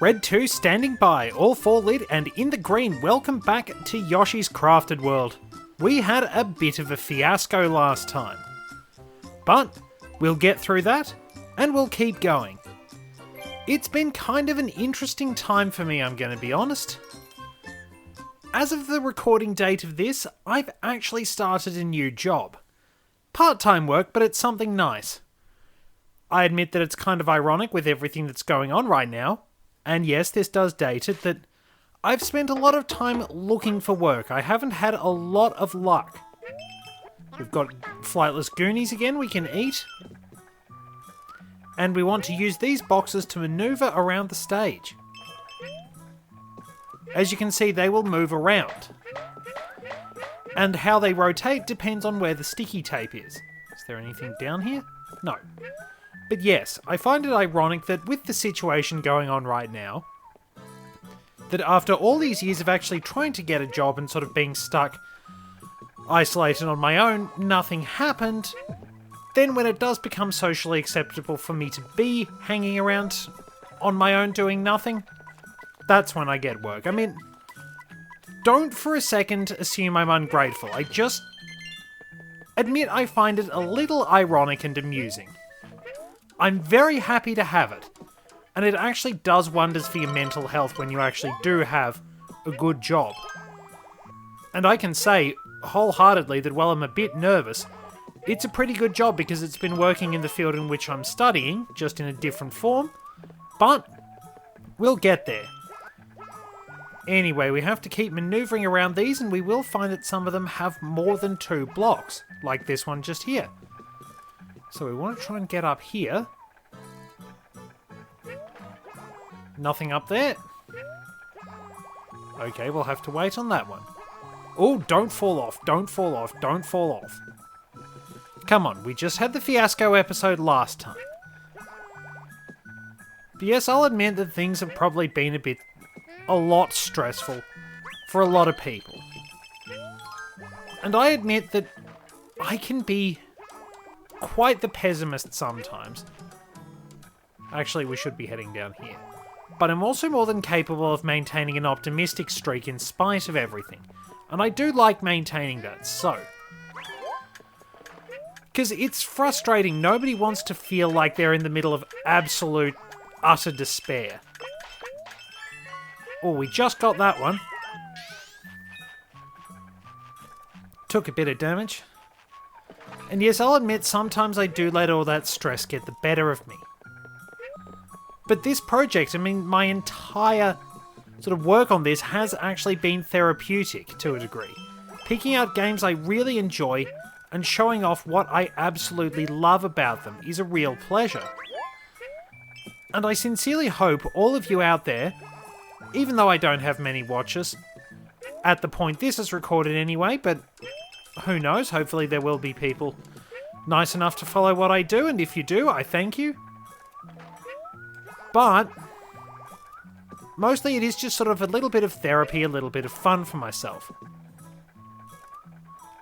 Red 2 standing by, all 4 lit and in the green. Welcome back to Yoshi's Crafted World. We had a bit of a fiasco last time, but we'll get through that and we'll keep going. It's been kind of an interesting time for me, I'm going to be honest. As of the recording date of this, I've actually started a new job. Part-time work, but it's something nice. I admit that it's kind of ironic with everything that's going on right now. And yes, this does date it, that I've spent a lot of time looking for work. I haven't had a lot of luck. We've got flightless goonies again we can eat. And we want to use these boxes to maneuver around the stage. As you can see, they will move around. And how they rotate depends on where the sticky tape is. Is there anything down here? No. But yes, I find it ironic that with the situation going on right now, that after all these years of actually trying to get a job and sort of being stuck, isolated on my own, nothing happened. Then when it does become socially acceptable for me to be hanging around on my own doing nothing, that's when I get work. I mean, don't for a second assume I'm ungrateful. I just admit I find it a little ironic and amusing. I'm very happy to have it, and it actually does wonders for your mental health when you actually do have a good job. And I can say wholeheartedly that while I'm a bit nervous, it's a pretty good job because it's been working in the field in which I'm studying, just in a different form, but we'll get there. Anyway, we have to keep maneuvering around these, and we will find that some of them have more than 2 blocks, like this one just here. So we want to try and get up here. Nothing up there. Okay, we'll have to wait on that one. Oh, don't fall off, don't fall off, don't fall off. Come on, we just had the fiasco episode last time. But yes, I'll admit that things have probably been a lot stressful for a lot of people. And I admit that I can be quite the pessimist sometimes. Actually, we should be heading down here. But I'm also more than capable of maintaining an optimistic streak in spite of everything. And I do like maintaining that, so. Because it's frustrating. Nobody wants to feel like they're in the middle of absolute, utter despair. Oh, we just got that one. Took a bit of damage. And yes, I'll admit, sometimes I do let all that stress get the better of me. But this project, I mean, my entire sort of work on this has actually been therapeutic to a degree. Picking out games I really enjoy and showing off what I absolutely love about them is a real pleasure. And I sincerely hope all of you out there, even though I don't have many watchers, at the point this is recorded anyway, but who knows, hopefully there will be people nice enough to follow what I do, and if you do, I thank you. But mostly it is just sort of a little bit of therapy, a little bit of fun for myself.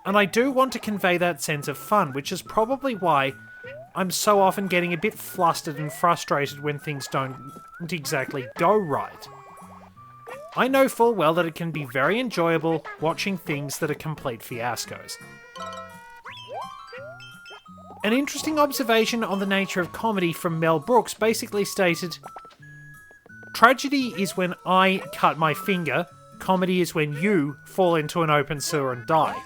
And I do want to convey that sense of fun, which is probably why I'm so often getting a bit flustered and frustrated when things don't exactly go right. I know full well that it can be very enjoyable watching things that are complete fiascos. An interesting observation on the nature of comedy from Mel Brooks basically stated, "Tragedy is when I cut my finger, comedy is when you fall into an open sewer and die."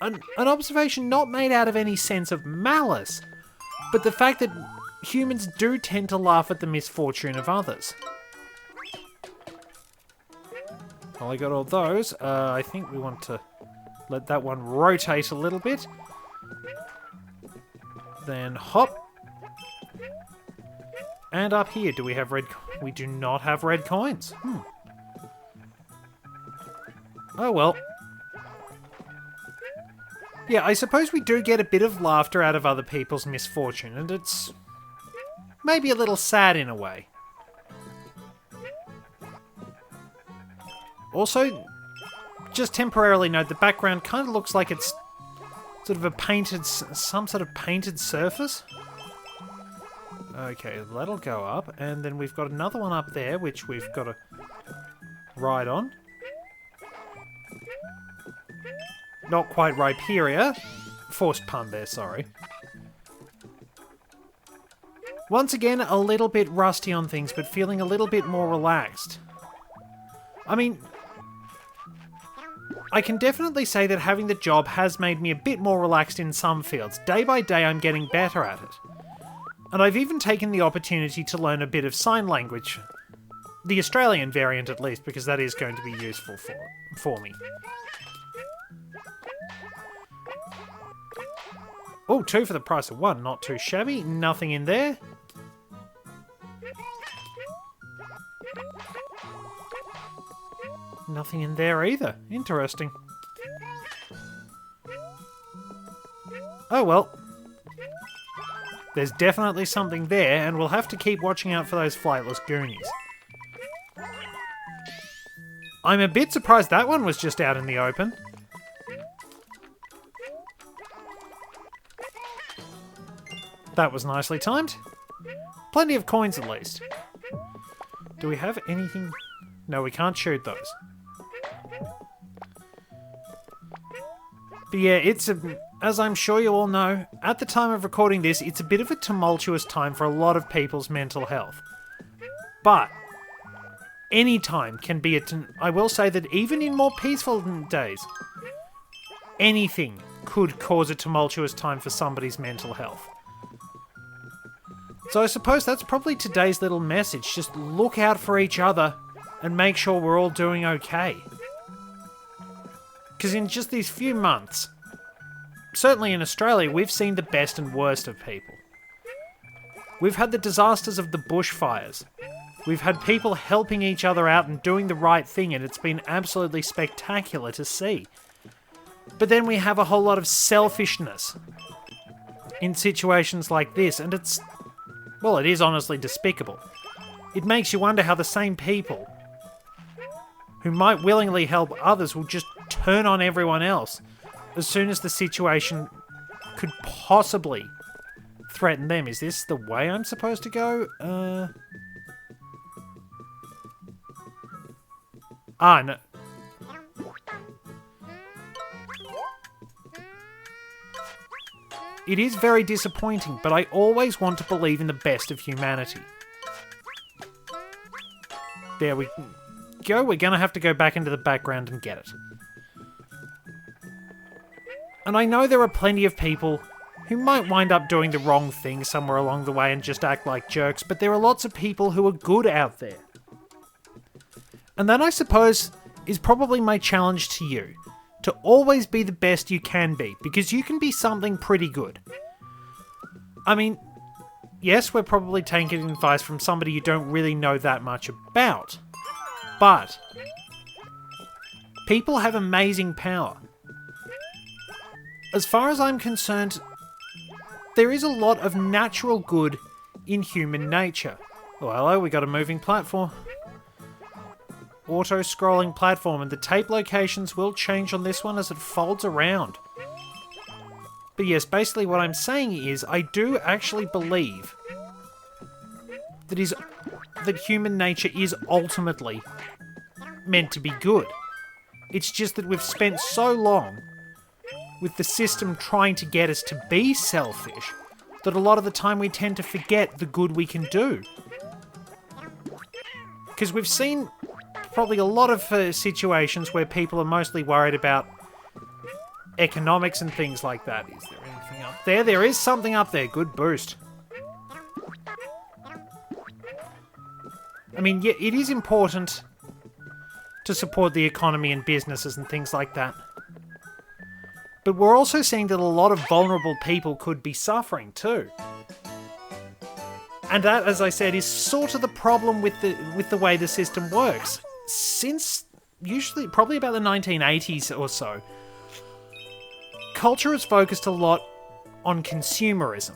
An observation not made out of any sense of malice, but the fact that humans do tend to laugh at the misfortune of others. Well, I got all those. I think we want to let that one rotate a little bit. Then hop. And up here, do we have red... We do not have red coins. Oh well. Yeah, I suppose we do get a bit of laughter out of other people's misfortune, and it's maybe a little sad in a way. Also, just temporarily note, the background kind of looks like it's sort of a painted, some sort of painted surface. Okay, that'll go up. And then we've got another one up there, which we've got to ride on. Not quite Rhyperia. Forced pun there, sorry. Once again, a little bit rusty on things, but feeling a little bit more relaxed. I mean, I can definitely say that having the job has made me a bit more relaxed in some fields. Day by day, I'm getting better at it. And I've even taken the opportunity to learn a bit of sign language. The Australian variant, at least, because that is going to be useful for me. Oh, 2 for the price of 1. Not too shabby. Nothing in there. Nothing in there either. Interesting. Oh well. There's definitely something there, and we'll have to keep watching out for those flightless goonies. I'm a bit surprised that one was just out in the open. That was nicely timed. Plenty of coins at least. Do we have anything? No, we can't shoot those. But yeah, as I'm sure you all know, at the time of recording this, it's a bit of a tumultuous time for a lot of people's mental health. But any time can be I will say that even in more peaceful days, anything could cause a tumultuous time for somebody's mental health. So I suppose that's probably today's little message. Just look out for each other and make sure we're all doing okay. Because in just these few months, certainly in Australia, we've seen the best and worst of people. We've had the disasters of the bushfires. We've had people helping each other out and doing the right thing, and it's been absolutely spectacular to see. But then we have a whole lot of selfishness in situations like this, and it is honestly despicable. It makes you wonder how the same people who might willingly help others will just turn on everyone else as soon as the situation could possibly threaten them. Is this the way I'm supposed to go? No. It is very disappointing, but I always want to believe in the best of humanity. There we go. We're going to have to go back into the background and get it. And I know there are plenty of people who might wind up doing the wrong thing somewhere along the way and just act like jerks, but there are lots of people who are good out there. And that, I suppose, is probably my challenge to you. To always be the best you can be, because you can be something pretty good. I mean, yes, we're probably taking advice from somebody you don't really know that much about. But people have amazing power. As far as I'm concerned, there is a lot of natural good in human nature. Oh, hello, we got a moving platform. Auto-scrolling platform, and the tape locations will change on this one as it folds around. But yes, basically what I'm saying is, I do actually believe that human nature is ultimately meant to be good. It's just that we've spent so long with the system trying to get us to be selfish that a lot of the time we tend to forget the good we can do. Because we've seen probably a lot of situations where people are mostly worried about economics and things like that. Is there anything up there? There is something up there. Good boost. I mean, yeah, it is important to support the economy and businesses and things like that. But we're also seeing that a lot of vulnerable people could be suffering too. And that, as I said, is sort of the problem with the way the system works. Since usually probably about the 1980s or so, culture has focused a lot on consumerism.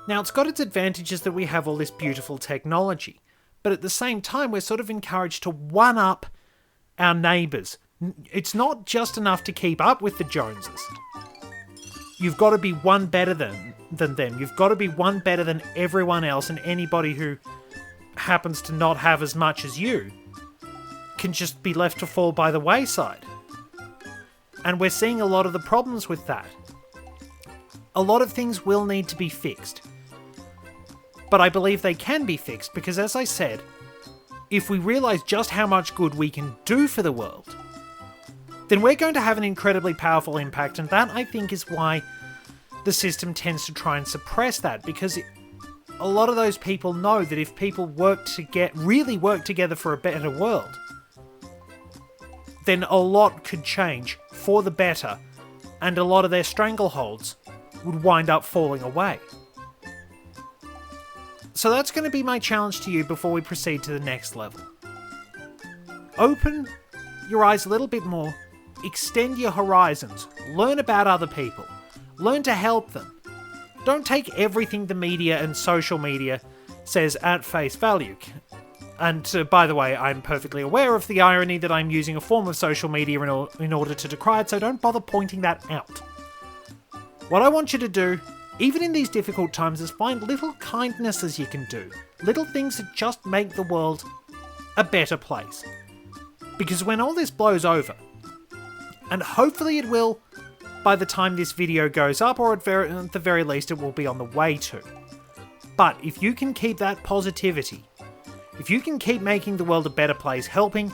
Now, it's got its advantages that we have all this beautiful technology, but at the same time, we're sort of encouraged to one-up our neighbours. It's not just enough to keep up with the Joneses. You've got to be one better than than them. You've got to be one better than everyone else, and anybody who happens to not have as much as you can just be left to fall by the wayside. And we're seeing a lot of the problems with that. A lot of things will need to be fixed. But I believe they can be fixed because, as I said, if we realise just how much good we can do for the world, then we're going to have an incredibly powerful impact, and that, I think, is why the system tends to try and suppress that, because a lot of those people know that if people really work together for a better world, then a lot could change for the better, and a lot of their strangleholds would wind up falling away. So that's going to be my challenge to you before we proceed to the next level. Open your eyes a little bit more, extend your horizons, learn about other people, learn to help them. Don't take everything the media and social media says at face value. And by the way, I'm perfectly aware of the irony that I'm using a form of social media in order to decry it, so don't bother pointing that out. What I want you to do, even in these difficult times, is find little kindnesses you can do. Little things that just make the world a better place. Because when all this blows over, and hopefully it will by the time this video goes up, or at the very least it will be on the way to. But if you can keep that positivity, if you can keep making the world a better place, helping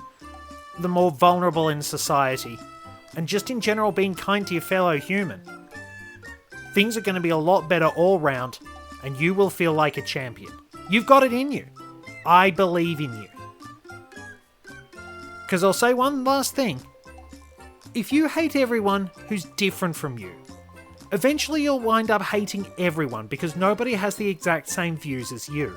the more vulnerable in society, and just in general being kind to your fellow human, things are going to be a lot better all round, and you will feel like a champion. You've got it in you. I believe in you. Because I'll say one last thing. If you hate everyone who's different from you, eventually you'll wind up hating everyone because nobody has the exact same views as you.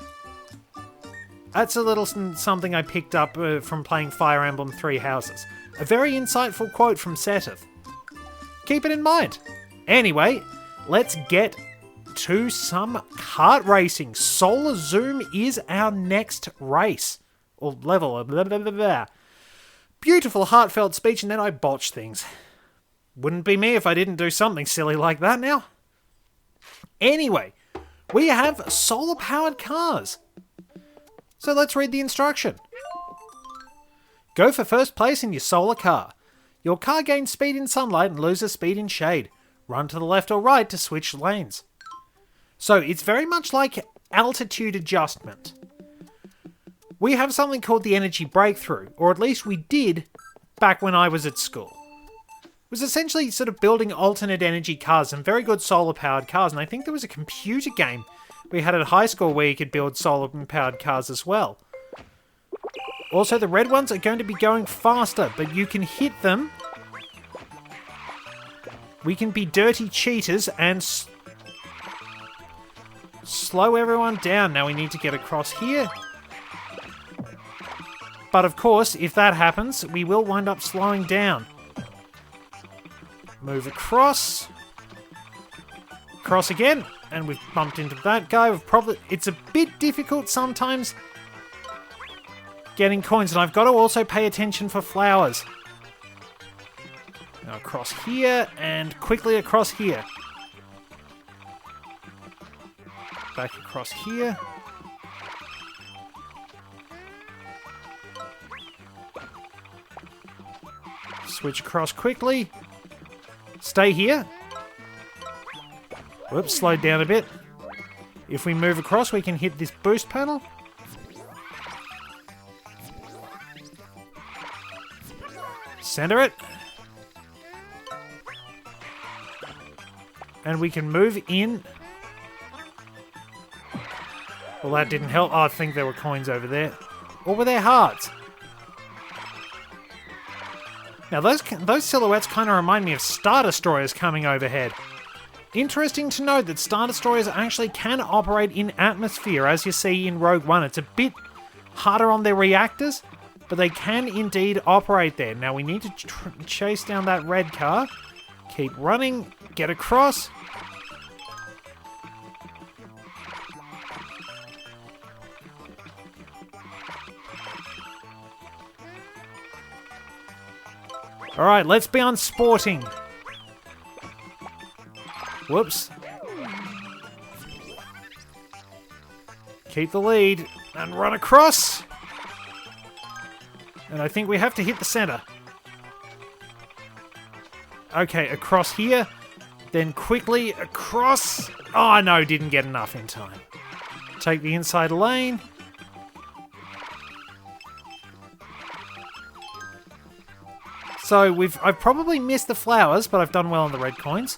That's a little something I picked up from playing Fire Emblem Three Houses. A very insightful quote from Seteth. Keep it in mind. Anyway, let's get to some kart racing. Solar Zoom is our next race. Or level. Blah, blah, blah, blah. Beautiful, heartfelt speech, and then I botched things. Wouldn't be me if I didn't do something silly like that now. Anyway, we have solar-powered cars. So let's read the instruction. Go for first place in your solar car. Your car gains speed in sunlight and loses speed in shade. Run to the left or right to switch lanes. So it's very much like altitude adjustment. We have something called the energy breakthrough, or at least we did back when I was at school. It was essentially sort of building alternate energy cars, and very good solar-powered cars, and I think there was a computer game we had at high school where you could build solar-powered cars as well. Also, the red ones are going to be going faster, but you can hit them. We can be dirty cheaters and slow everyone down. Now we need to get across here. But of course, if that happens, we will wind up slowing down. Move across. Cross again. And we've bumped into that guy. It's a bit difficult sometimes getting coins. And I've got to also pay attention for flowers. Now across here and quickly across here. Back across here. Switch across quickly. Stay here. Whoops, slowed down a bit. If we move across, we can hit this boost panel. Center it. And we can move in. Well, that didn't help. Oh, I think there were coins over there. Or were there hearts? Now, those silhouettes kind of remind me of Star Destroyers coming overhead. Interesting to note that Star Destroyers actually can operate in atmosphere, as you see in Rogue One. It's a bit harder on their reactors, but they can indeed operate there. Now, we need to chase down that red car. Keep running. Get across. Alright, let's be unsporting. Whoops. Keep the lead and run across. And I think we have to hit the center. Okay, across here. Then quickly across. Oh no, didn't get enough in time. Take the inside lane. So I've probably missed the flowers, but I've done well on the red coins.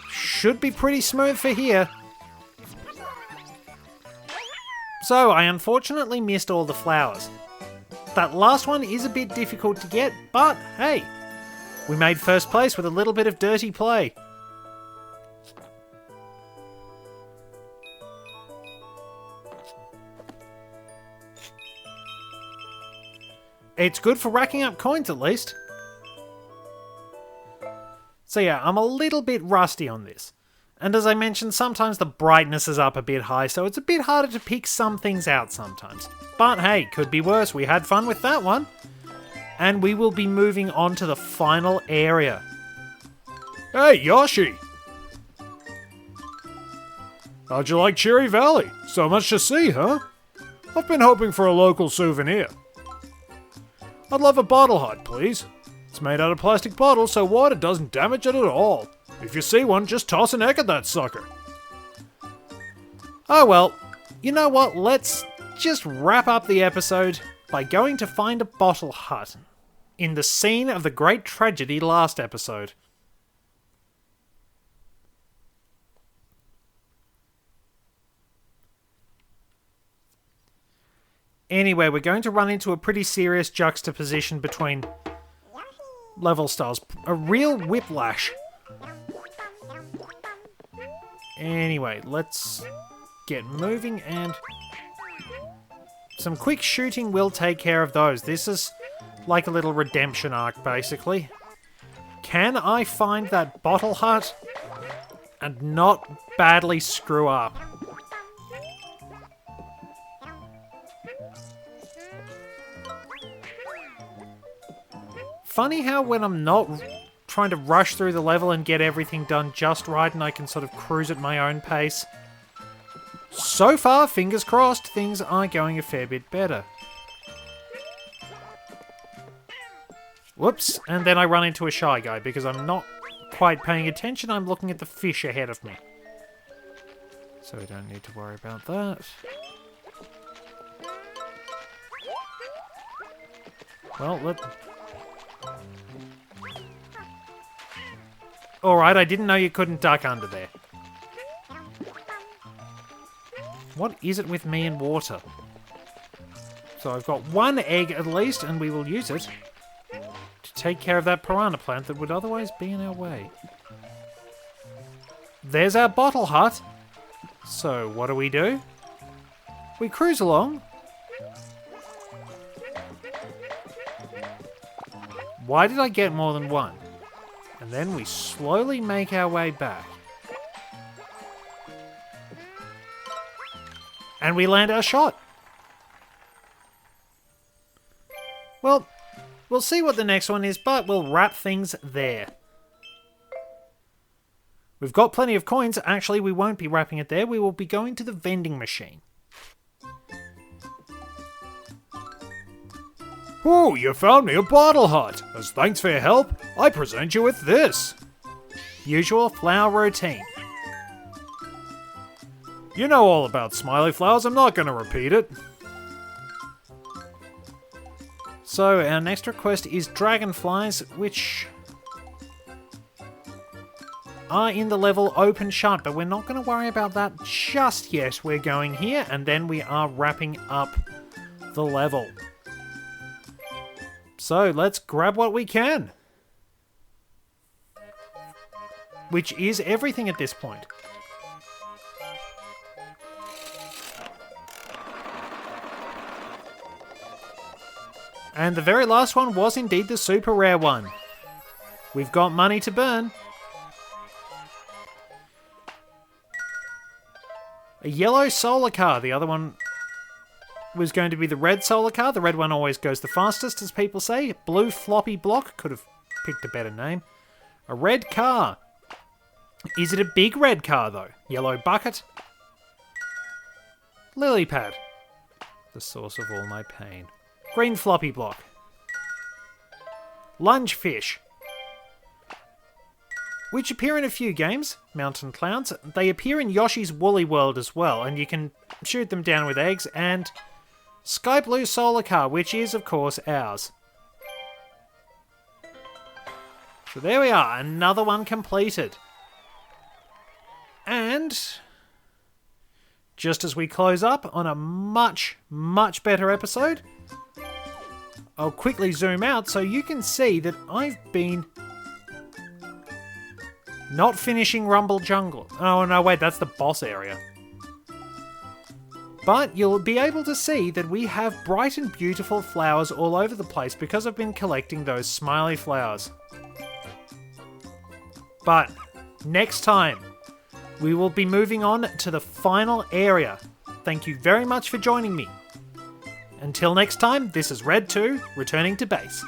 Should be pretty smooth for here. So I unfortunately missed all the flowers. That last one is a bit difficult to get, but hey, we made first place with a little bit of dirty play. It's good for racking up coins, at least. So yeah, I'm a little bit rusty on this. And as I mentioned, sometimes the brightness is up a bit high, so it's a bit harder to pick some things out sometimes. But hey, could be worse. We had fun with that one. And we will be moving on to the final area. Hey, Yoshi! How'd you like Cheery Valley? So much to see, huh? I've been hoping for a local souvenir. I'd love a bottle hut, please. It's made out of plastic bottles, so water doesn't damage it at all. If you see one, just toss an egg at that sucker. Oh well, you know what? Let's just wrap up the episode by going to find a bottle hut in the scene of the great tragedy last episode. Anyway, we're going to run into a pretty serious juxtaposition between level styles. A real whiplash. Anyway, let's get moving, and some quick shooting will take care of those. This is like a little redemption arc, basically. Can I find that bottle hut and not badly screw up? Funny how when I'm not trying to rush through the level and get everything done just right and I can sort of cruise at my own pace. So far, fingers crossed, things are going a fair bit better. Whoops, and then I run into a shy guy because I'm not quite paying attention. I'm looking at the fish ahead of me. So we don't need to worry about that. Well, Alright, I didn't know you couldn't duck under there. What is it with me and water? So I've got one egg at least, and we will use it to take care of that piranha plant that would otherwise be in our way. There's our bottle hut. So what do? We cruise along. Why did I get more than one? And then we slowly make our way back. And we land our shot. Well, we'll see what the next one is, but we'll wrap things there. We've got plenty of coins. Actually, we won't be wrapping it there. We will be going to the vending machine. Oh, you found me a bottle hut. As thanks for your help, I present you with this. Usual flower routine. You know all about smiley flowers, I'm not going to repeat it. So, our next request is dragonflies, which are in the level open shut, but we're not going to worry about that just yet. We're going here, and then we are wrapping up the level. So, let's grab what we can. Which is everything at this point. And the very last one was indeed the super rare one. We've got money to burn. A yellow solar car. The other one was going to be the red solar car. The red one always goes the fastest, as people say. Blue floppy block. Could have picked a better name. A red car. Is it a big red car, though? Yellow bucket? Lily pad. The source of all my pain. Green floppy block. Lunge Fish. Which appear in a few games. Mountain clowns. They appear in Yoshi's Woolly World as well, and you can shoot them down with eggs. And Sky Blue Solar Car, which is, of course, ours. So there we are, another one completed. And just as we close up on a much, much better episode, I'll quickly zoom out so you can see that I've been not finishing Rumble Jungle. Oh no, wait, that's the boss area. But you'll be able to see that we have bright and beautiful flowers all over the place because I've been collecting those smiley flowers. But next time, we will be moving on to the final area. Thank you very much for joining me. Until next time, this is Red 2, returning to base.